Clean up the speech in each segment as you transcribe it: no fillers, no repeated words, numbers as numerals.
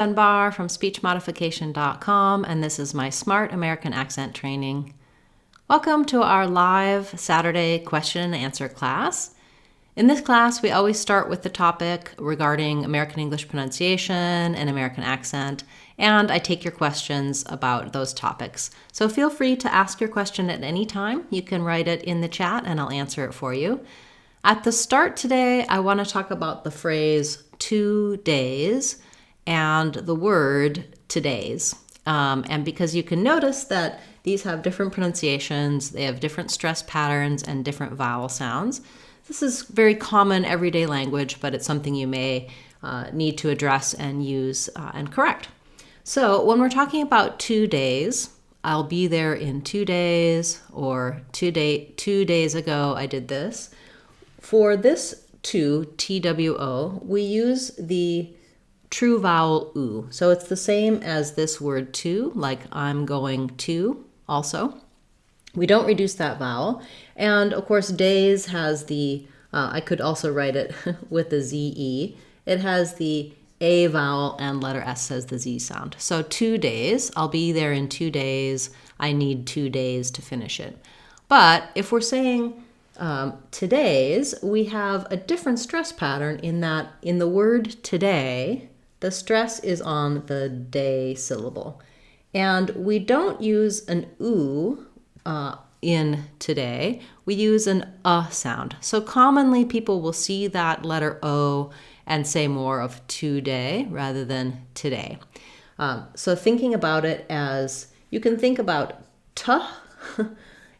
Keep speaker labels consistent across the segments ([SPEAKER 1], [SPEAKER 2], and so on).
[SPEAKER 1] Dunbar from speechmodification.com, and this is my Smart American Accent Training. Welcome to our live Saturday question and answer class. In this class, we always start with the topic regarding American English pronunciation and American accent, and I take your questions about those topics. So feel free to ask your question at any time. You can write it in the chat and I'll answer it for you. At the start today, I want to talk about the phrase 2 days and the word today's. And because you can notice that these have different pronunciations, they have different stress patterns and different vowel sounds. This is very common everyday language, but it's something you may need to address and use and correct. So when we're talking about 2 days, I'll be there in 2 days, or 2 days ago I did this. For this TWO, we use the true vowel oo. So it's the same as this word to, like I'm going to also. We don't reduce that vowel. And of course, days has the, I could also write it with the ZE. It has the A vowel and letter S says the Z sound. So 2 days, I'll be there in 2 days. I need 2 days to finish it. But if we're saying today's, we have a different stress pattern in that in the word today, the stress is on the day syllable. And we don't use an oo in today, we use an sound. So commonly people will see that letter O and say more of today rather than today. So thinking about it as, you can think about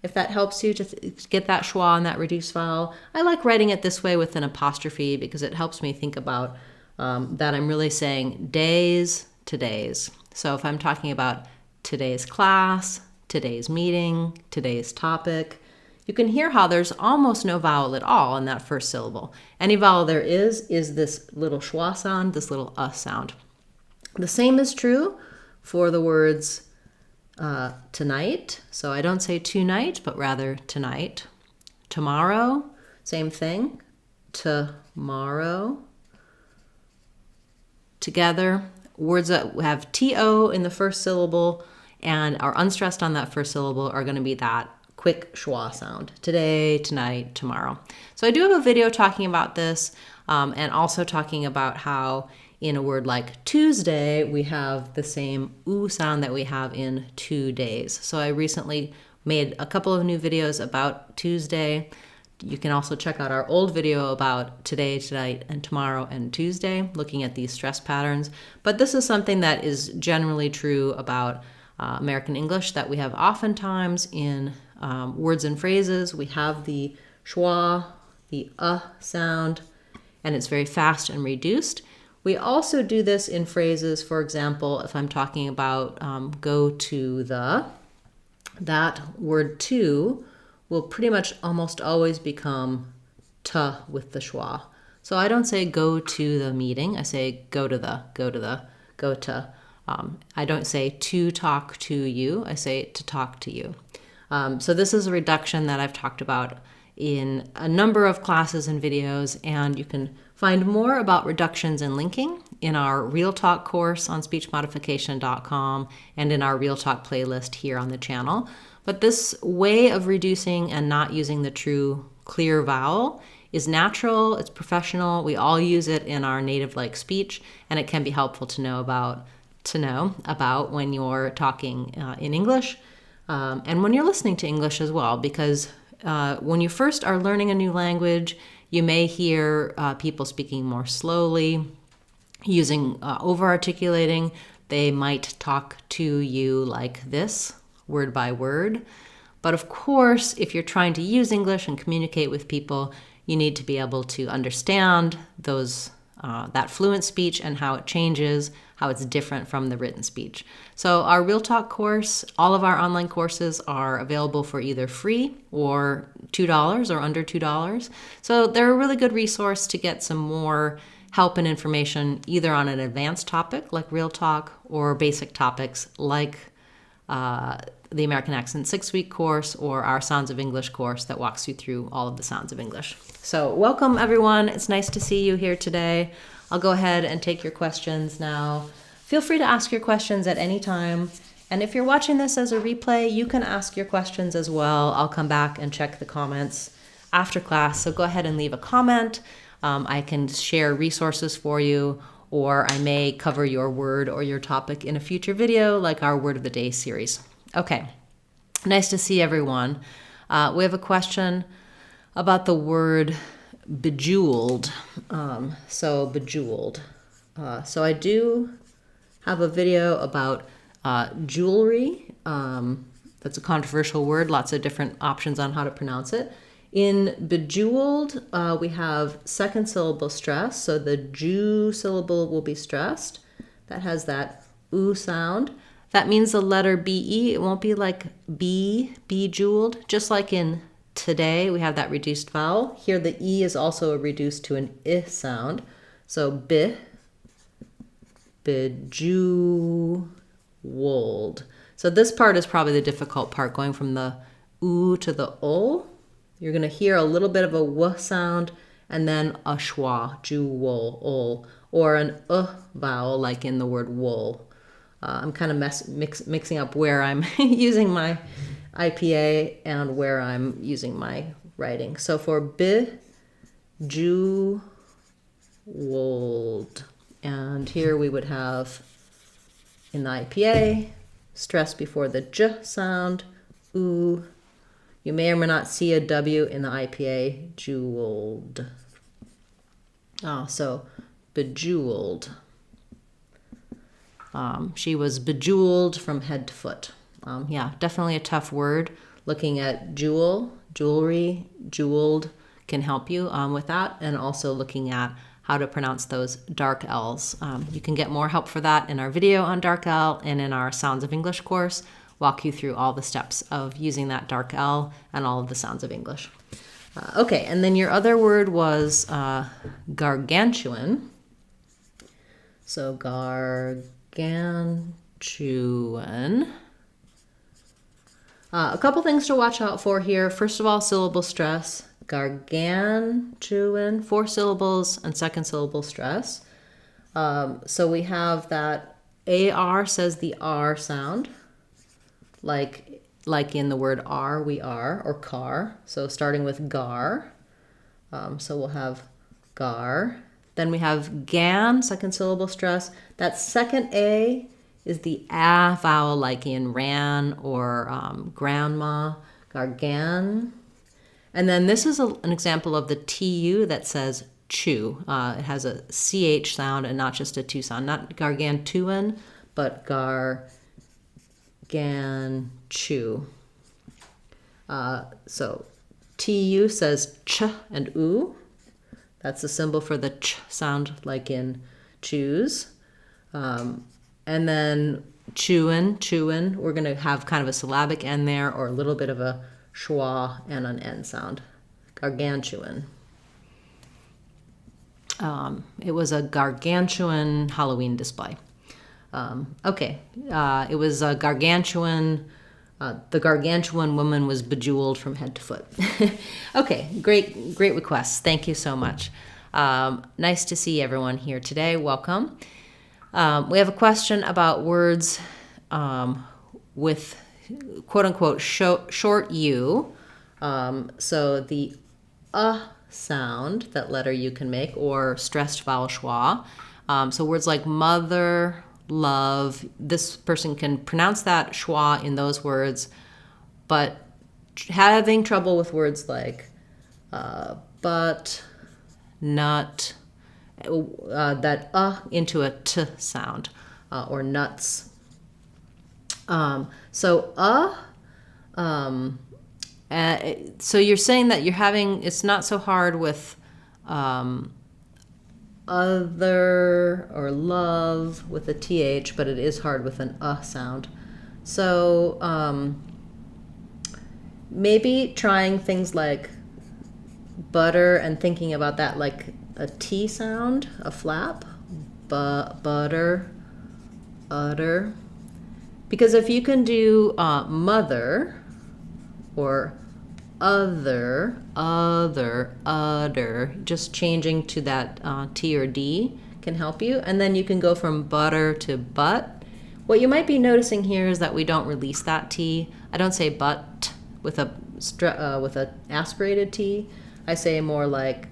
[SPEAKER 1] if that helps you to get that schwa and that reduced vowel. I like writing it this way with an apostrophe because it helps me think about that I'm really saying days, today's. So if I'm talking about today's class, today's meeting, today's topic, you can hear how there's almost no vowel at all in that first syllable. Any vowel there is this little schwa sound, this little sound. The same is true for the words tonight. So I don't say tonight, but rather tonight. Tomorrow, same thing. Tomorrow. Together, words that have TO in the first syllable and are unstressed on that first syllable are going to be that quick schwa sound. Today, tonight, tomorrow. So I do have a video talking about this and also talking about how in a word like Tuesday, we have the same oo sound that we have in 2 days. So I recently made a couple of new videos about Tuesday. You can also check out our old video about today, tonight, and tomorrow and Tuesday, looking at these stress patterns. But this is something that is generally true about American English, that we have oftentimes in words and phrases. We have the schwa, the sound, and it's very fast and reduced. We also do this in phrases, for example, if I'm talking about go to the, that word to will pretty much almost always become t with the schwa. So I don't say go to the meeting, I say go to the, go to. I don't say to talk to you, I say to talk to you. So this is a reduction that I've talked about in a number of classes and videos, and you can find more about reductions and linking in our Real Talk course on speechmodification.com and in our Real Talk playlist here on the channel. But this way of reducing and not using the true clear vowel is natural, it's professional, we all use it in our native-like speech, and it can be helpful to know about when you're talking in English and when you're listening to English as well, because when you first are learning a new language, you may hear people speaking more slowly, using over-articulating. They might talk to you like this, word by word. But of course, if you're trying to use English and communicate with people, you need to be able to understand those that fluent speech and how it changes, how it's different from the written speech. So our Real Talk course, all of our online courses are available for either free or $2 or under $2. So they're a really good resource to get some more help and information either on an advanced topic like Real Talk or basic topics like the American Accent 6-week course or our Sounds of English course that walks you through all of the sounds of English. So welcome everyone. It's nice to see you here today. I'll go ahead and take your questions now. Feel free to ask your questions at any time. And if you're watching this as a replay, you can ask your questions as well. I'll come back and check the comments after class. So go ahead and leave a comment. I can share resources for you, or I may cover your word or your topic in a future video, like our Word of the Day series. Okay, nice to see everyone. We have a question about the word bejeweled. So bejeweled. So I do have a video about jewelry. That's a controversial word, lots of different options on how to pronounce it. In bejeweled, we have second syllable stress, so the Jew syllable will be stressed. That has that oo sound. That means the letter be. It won't be like bejeweled, just like in today we have that reduced vowel. Here the e is also reduced to an I sound. So bejeweled. So this part is probably the difficult part, going from the oo to the o. You're going to hear a little bit of a w sound and then a schwa, jewel, or an vowel like in the word wool. I'm kind of mixing up where I'm using my IPA and where I'm using my writing. So for bejeweled, and here we would have in the IPA stress before the j sound, oo. You may or may not see a W in the IPA, jeweled. So bejeweled. She was bejeweled from head to foot. Yeah, definitely a tough word. Looking at jewelry, jeweled can help you with that, and also looking at how to pronounce those dark L's. You can get more help for that in our video on dark L and in our Sounds of English course. Walk you through all the steps of using that dark L and all of the sounds of English. Okay, and then your other word was gargantuan. So gargantuan. A couple things to watch out for here. First of all, syllable stress. Gargantuan, 4 syllables and second syllable stress. So we have that AR says the R sound. Like in the word are, we are, or car. So starting with gar. So we'll have gar. Then we have gan, second syllable stress. That second A is the a vowel, like in ran or grandma, gargan. And then this is an example of the TU that says chew. It has a CH sound and not just a 2 sound. Not gargantuan, but gargantu. So TU says ch and oo. That's the symbol for the ch sound, like in choose. And then chewin, we're going to have kind of a syllabic end there, or a little bit of a schwa and an N sound. Gargantuan. It was a gargantuan Halloween display. Okay, it was a gargantuan. The gargantuan woman was bejeweled from head to foot. Okay, great requests. Thank you so much. Nice to see everyone here today. Welcome. We have a question about words with quote-unquote short U. So the sound, that letter you can make, or stressed vowel schwa. So words like mother, love, this person can pronounce that schwa in those words, but having trouble with words like but, nut, that into a t sound, or nuts. So you're saying that you're having, it's not so hard with other or love with a th, but it is hard with an sound. So maybe trying things like butter and thinking about that like a T sound, a flap, butter, udder. Because if you can do mother or other, just changing to that T or D can help you. And then you can go from butter to but. What you might be noticing here is that we don't release that T. I don't say but with a aspirated T. I say more like,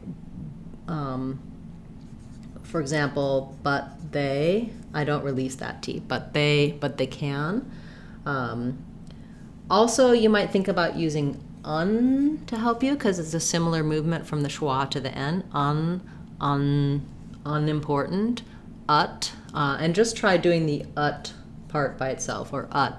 [SPEAKER 1] for example, but they. I don't release that T. But they can. Also, you might think about using un to help you because it's a similar movement from the schwa to the n. Unimportant, ut, and just try doing the ut part by itself, or ut,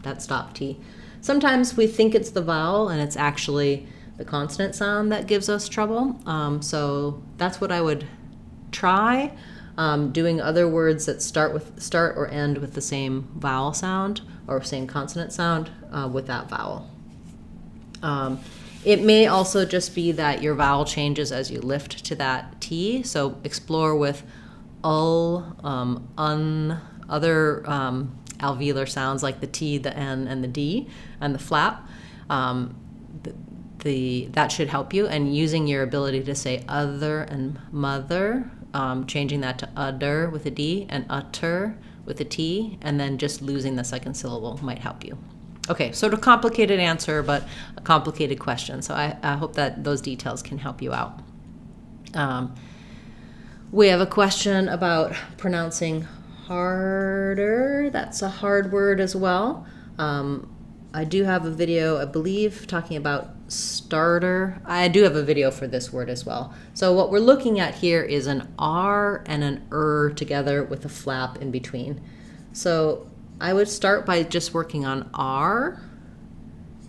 [SPEAKER 1] that stop T. Sometimes we think it's the vowel and it's actually the consonant sound that gives us trouble. So that's what I would try. Doing other words that start or end with the same vowel sound or same consonant sound with that vowel. It may also just be that your vowel changes as you lift to that T. So explore with ul, other alveolar sounds like the T, the N, and the D, and the flap. That should help you. And using your ability to say other and mother, changing that to udder with a D and utter with a T, and then just losing the second syllable might help you. Okay, sort of complicated answer, but a complicated question. So I hope that those details can help you out. We have a question about pronouncing harder. That's a hard word as well. I do have a video, I believe, talking about starter. I do have a video for this word as well. So what we're looking at here is an R and an together with a flap in between. So I would start by just working on R,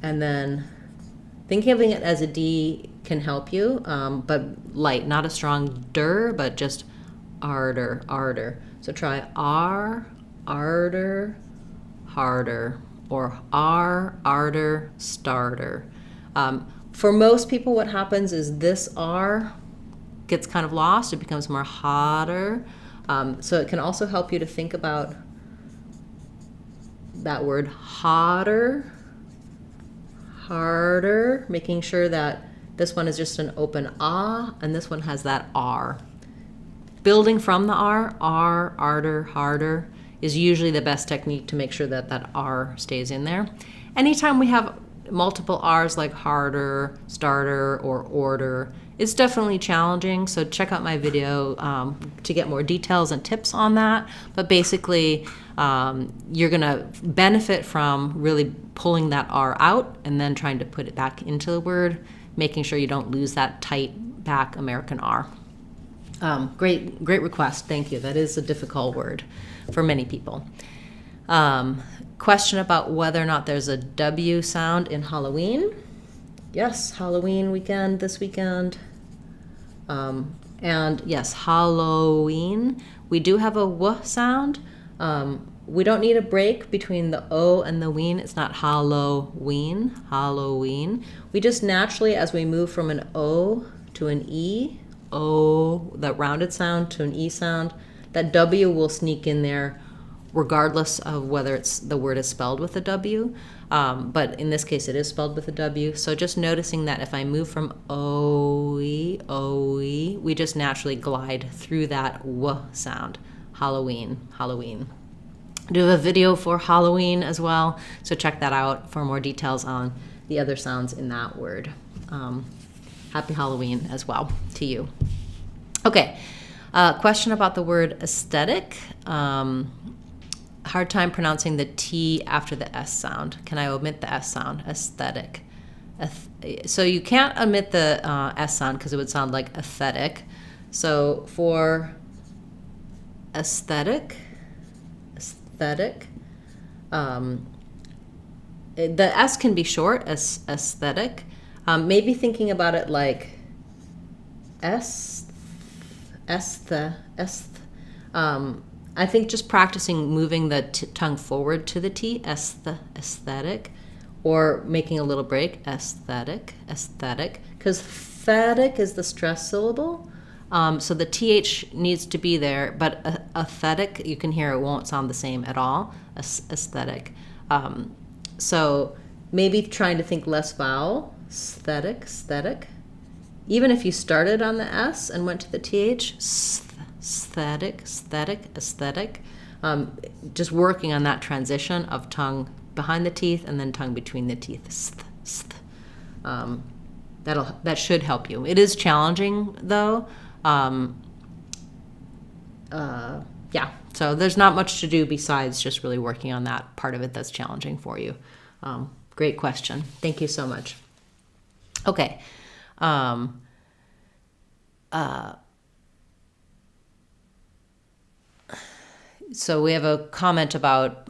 [SPEAKER 1] and then thinking of it as a D can help you, but light, not a strong der, but just arder. So try R, arder, harder, or R, arder, starter. For most people, what happens is this R gets kind of lost. It becomes more hotter. So it can also help you to think about that word hotter, harder, making sure that this one is just an open ah, and this one has that R. Building from the R, arder, harder, is usually the best technique to make sure that that R stays in there. Anytime we have multiple R's like harder, starter, or order, it's definitely challenging, so check out my video to get more details and tips on that. But basically, you're gonna benefit from really pulling that R out and then trying to put it back into the word, making sure you don't lose that tight back American R. Great request, thank you. That is a difficult word for many people. Question about whether or not there's a W sound in Halloween. Yes, Halloween weekend, this weekend. And yes, Halloween. We do have a W sound. We don't need a break between the O and the ween. It's not Halloween. We just naturally, as we move from an O to an E, O, that rounded sound, to an E sound, that W will sneak in there regardless of whether the word is spelled with a W. But in this case, it is spelled with a W. So just noticing that if I move from O-E, we just naturally glide through that W sound. Halloween. I do have a video for Halloween as well, so check that out for more details on the other sounds in that word. Happy Halloween as well to you. Okay, question about the word aesthetic. Hard time pronouncing the T after the S sound. Can I omit the S sound? Aesthetic. So you can't omit the S sound because it would sound like aesthetic. So for aesthetic, the S can be short as aesthetic. Maybe thinking about it like I think just practicing moving the tongue forward to the T, aesthetic, or making a little break, aesthetic, because aesthetic is the stress syllable. So the TH needs to be there, but aesthetic, you can hear it won't sound the same at all, aesthetic. So maybe trying to think less vowel, aesthetic. Even if you started on the S and went to the TH, aesthetic, aesthetic, aesthetic. Just working on that transition of tongue behind the teeth and then tongue between the teeth. That should help you. It is challenging though. Yeah, so there's not much to do besides just really working on that part of it that's challenging for you. Great question. Thank you so much. Okay. So we have a comment about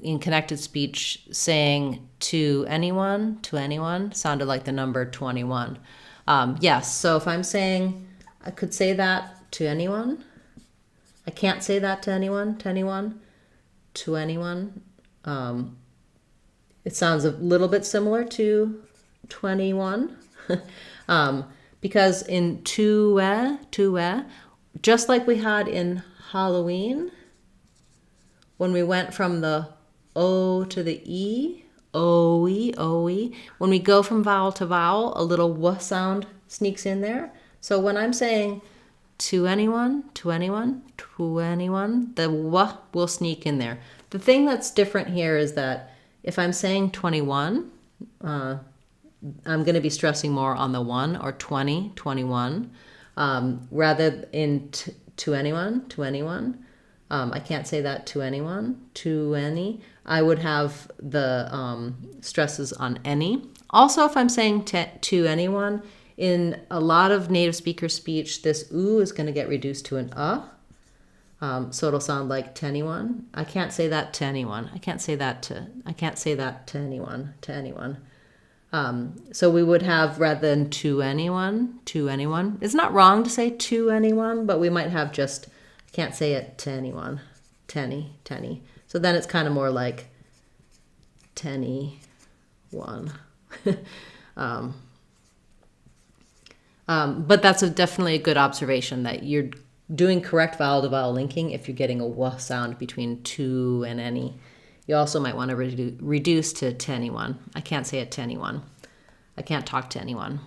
[SPEAKER 1] in connected speech saying to anyone sounded like the number 21. Yes, so if I'm saying I could say that to anyone, I can't say that to anyone, to anyone. It sounds a little bit similar to 21 because in tue, just like we had in Halloween, when we went from the O to the E, O-E, when we go from vowel to vowel, a little W sound sneaks in there. So when I'm saying to anyone, the W will sneak in there. The thing that's different here is that if I'm saying 21, I'm going to be stressing more on the 1 or 20, 21, rather in to anyone. I can't say that to anyone, to any. I would have the stresses on any. Also, if I'm saying to anyone, in a lot of native speaker speech, this oo is going to get reduced to an so it'll sound like to anyone. I can't say that to anyone. I can't say that to anyone. So we would have, rather than to anyone. It's not wrong to say to anyone, but we might have just, can't say it to anyone, tenny. So then it's kind of more like tenny one. But that's definitely a good observation that you're doing correct vowel to vowel linking if you're getting a w sound between to and any. You also might want to reduce to anyone. I can't say it to anyone. I can't talk to anyone.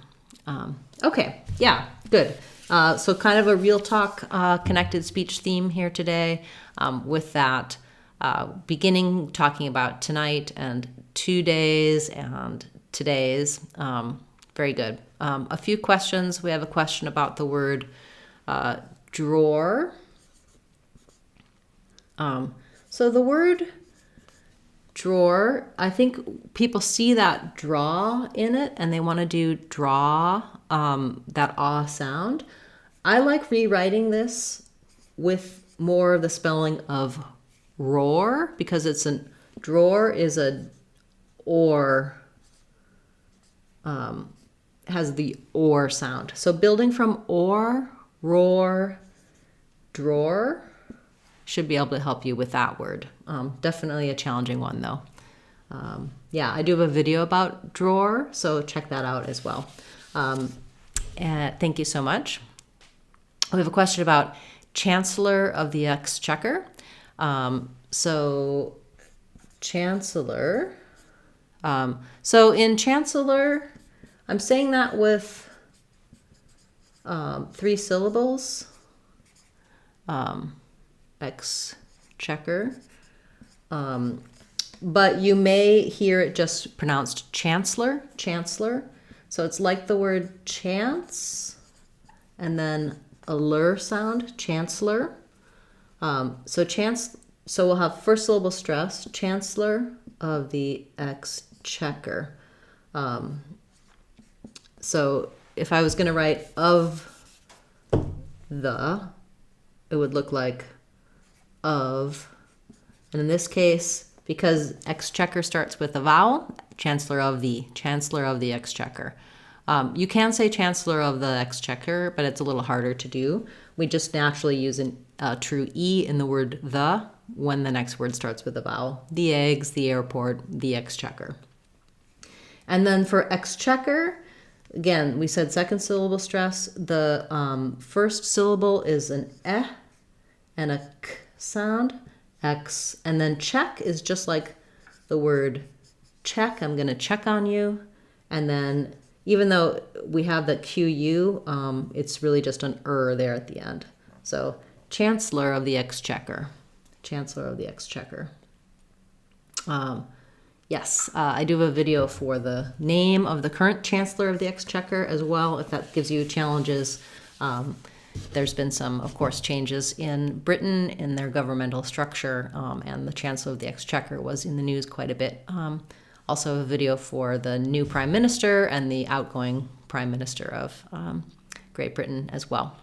[SPEAKER 1] Okay, yeah, good. So kind of a real talk connected speech theme here today with that beginning talking about tonight and 2 days and today's. Very good. A few questions. We have a question about the word drawer. So the word drawer, I think people see that draw in it and they want to do draw, that ah sound. I like rewriting this with more of the spelling of roar because it's drawer is a or, has the or sound. So building from or, roar, drawer should be able to help you with that word. Definitely a challenging one though. Yeah, I do have a video about drawer, so check that out as well. And thank you so much. We have a question about Chancellor of the Exchequer. So Chancellor. So in Chancellor, I'm saying that with 3 syllables. Exchequer. But you may hear it just pronounced Chancellor. So it's like the word chance and then a lur sound, Chancellor. So we'll have first syllable stress, Chancellor of the Exchequer. So if I was going to write of the, it would look like of. And in this case, because Exchequer starts with a vowel, Chancellor of the Exchequer. You can say Chancellor of the Exchequer, but it's a little harder to do. We just naturally use a true E in the word the when the next word starts with a vowel. The eggs, the airport, the Exchequer. And then for Exchequer, again, we said second syllable stress. The first syllable is an eh and a k sound, X. And then check is just like the word check. I'm going to check on you. And then even though we have the QU, it's really just an there at the end. So Chancellor of the Exchequer. Chancellor of the Exchequer. Yes, I do have a video for the name of the current Chancellor of the Exchequer as well, if that gives you challenges. There's been some, of course, changes in Britain in their governmental structure, and the Chancellor of the Exchequer was in the news quite a bit. Also a video for the new Prime Minister and the outgoing Prime Minister of Great Britain as well.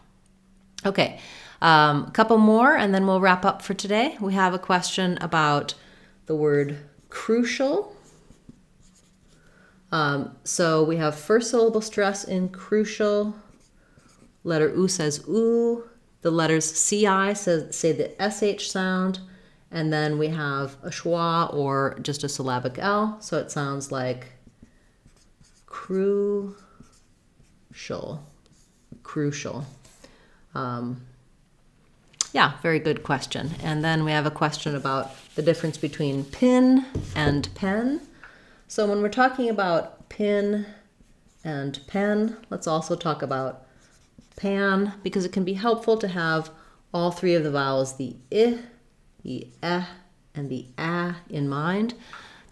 [SPEAKER 1] Okay, a couple more and then we'll wrap up for today. We have a question about the word crucial. So we have first syllable stress in crucial. Letter U says oo. The letters CI say the SH sound. And then we have a schwa or just a syllabic L. So it sounds like crucial. Crucial. Yeah, very good question. And then we have a question about the difference between pin and pen. So when we're talking about pin and pen, let's also talk about pan, because it can be helpful to have all three of the vowels, the I, the eh, and the ah, in mind.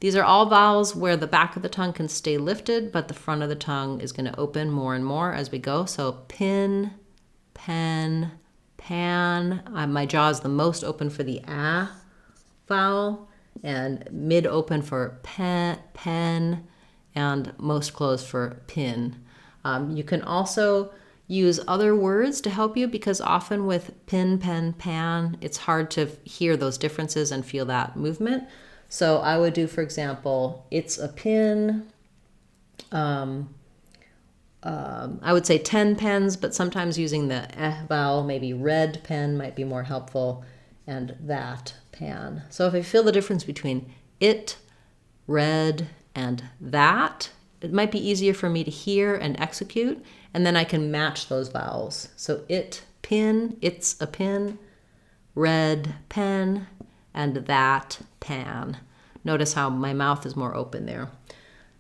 [SPEAKER 1] These are all vowels where the back of the tongue can stay lifted, but the front of the tongue is going to open more and more as we go. So pin, pen, pan. My jaw is the most open for the ah vowel, and mid open for pen, and most closed for pin. You can also use other words to help you, because often with pin, pen, pan, it's hard to hear those differences and feel that movement. So I would do, for example, it's a pin. I would say 10 pens, but sometimes using the eh vowel, maybe red pen might be more helpful, and that pan. So if I feel the difference between it, red, and that, it might be easier for me to hear and execute, and then I can match those vowels. So it, pin, it's a pin, red, pen, and that, pan. Notice how my mouth is more open there.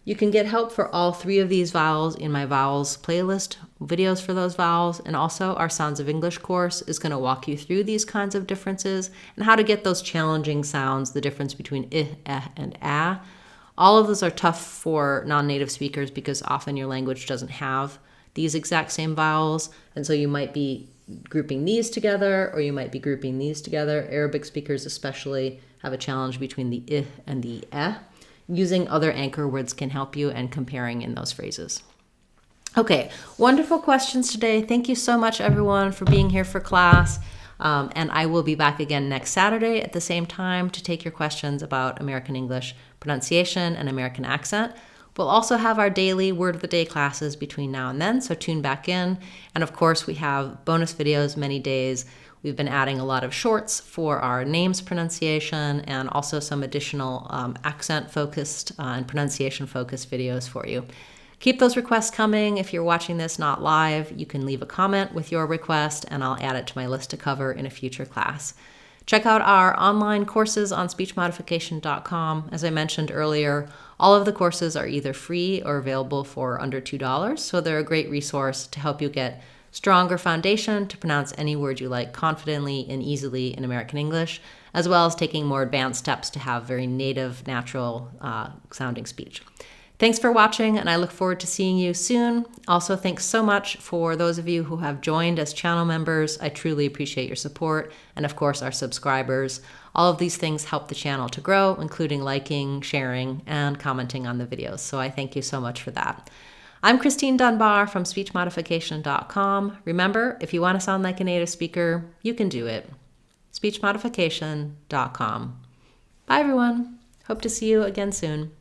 [SPEAKER 1] You can get help for all three of these vowels in my vowels playlist, videos for those vowels, and also our Sounds of English course is going to walk you through these kinds of differences and how to get those challenging sounds, the difference between I, eh, and ah. All of those are tough for non-native speakers because often your language doesn't have these exact same vowels, and so you might be grouping these together or you might be grouping these together. Arabic speakers especially have a challenge between the I and the eh. Using other anchor words can help you, and comparing in those phrases. Okay, wonderful questions today. Thank you so much, everyone, for being here for class. And I will be back again next Saturday at the same time to take your questions about American English pronunciation and American accent. We'll also have our daily Word of the Day classes between now and then, so tune back in. And of course, we have bonus videos many days. We've been adding a lot of shorts for our names pronunciation and also some additional accent-focused and pronunciation-focused videos for you. Keep those requests coming. If you're watching this not live, you can leave a comment with your request and I'll add it to my list to cover in a future class. Check out our online courses on speechmodification.com. As I mentioned earlier, all of the courses are either free or available for under $2, so they're a great resource to help you get stronger foundation to pronounce any word you like confidently and easily in American English, as well as taking more advanced steps to have very native, natural sounding speech. Thanks for watching, and I look forward to seeing you soon. Also, thanks so much for those of you who have joined as channel members. I truly appreciate your support, and of course, our subscribers. All of these things help the channel to grow, including liking, sharing, and commenting on the videos. So I thank you so much for that. I'm Christine Dunbar from speechmodification.com. Remember, if you want to sound like a native speaker, you can do it. speechmodification.com. Bye, everyone. Hope to see you again soon.